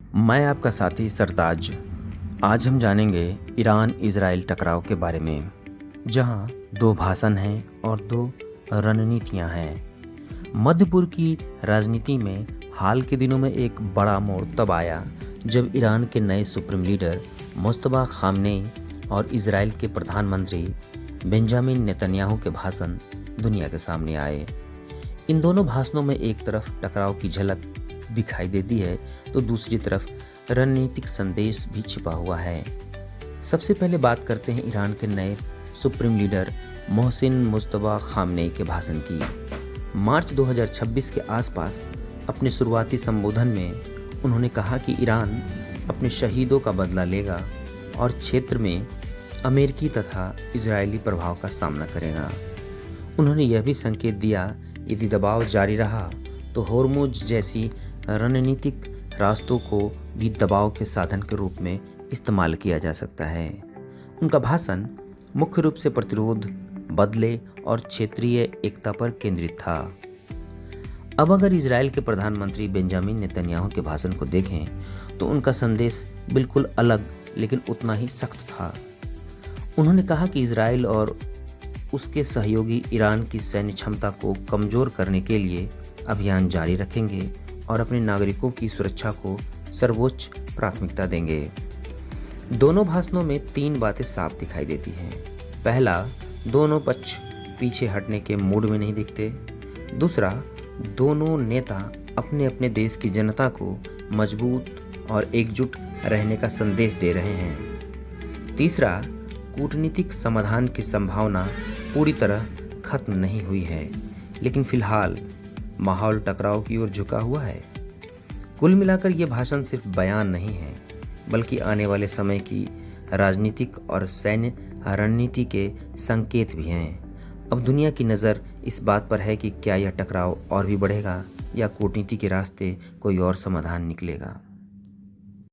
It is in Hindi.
मैं आपका साथी सरताज। आज हम जानेंगे ईरान इजराइल टकराव के बारे में, जहां दो भाषण हैं और दो रणनीतियां हैं। मध्य पूर्व की राजनीति में हाल के दिनों में एक बड़ा मोड़ तब आया जब ईरान के नए सुप्रीम लीडर मुस्तफा खामनेई और इजराइल के प्रधानमंत्री बेंजामिन नेतन्याहू के भाषण दुनिया के सामने आए। इन दोनों भाषणों में एक तरफ टकराव की झलक दिखाई देती है तो दूसरी तरफ रणनीतिक संदेश भी छिपा हुआ है। सबसे पहले बात करते हैं ईरान के नए supreme leader Mohsin Mustafa Khamenei के भाषण की। मार्च 2026 के आसपास अपने शुरुआती संबोधन में उन्होंने कहा कि ईरान अपने शहीदों का बदला लेगा और क्षेत्र में अमेरिकी तथा इजरायली प्रभाव का सामना करेगा। उन्होंने यह भी संकेत दिया यदि दबाव जारी रहा तो होर्मुज जैसी रणनीतिक रास्तों को भी दबाव के साधन के रूप में इस्तेमाल किया जा सकता है। उनका भाषण मुख्य रूप से प्रतिरोध, बदले और क्षेत्रीय एकता पर केंद्रित था। अब अगर इजराइल के प्रधानमंत्री बेंजामिन नेतन्याहू के भाषण को देखें तो उनका संदेश बिल्कुल अलग लेकिन उतना ही सख्त था। उन्होंने कहा कि इजराइल और उसके सहयोगी ईरान की सैन्य क्षमता को कमजोर करने के लिए अभियान जारी रखेंगे और अपने नागरिकों की सुरक्षा को सर्वोच्च प्राथमिकता देंगे। दोनों भाषणों में तीन बातें साफ दिखाई देती हैं। पहला, दोनों पक्ष पीछे हटने के मूड में नहीं दिखते। दूसरा, दोनों नेता अपने अपने देश की जनता को मजबूत और एकजुट रहने का संदेश दे रहे हैं। तीसरा, कूटनीतिक समाधान की संभावना पूरी तरह खत्म नहीं हुई है, लेकिन फिलहाल माहौल टकराव की ओर झुका हुआ है। कुल मिलाकर ये भाषण सिर्फ बयान नहीं है, बल्कि आने वाले समय की राजनीतिक और सैन्य रणनीति के संकेत भी हैं। अब दुनिया की नज़र इस बात पर है कि क्या यह टकराव और भी बढ़ेगा या कूटनीति के रास्ते कोई और समाधान निकलेगा।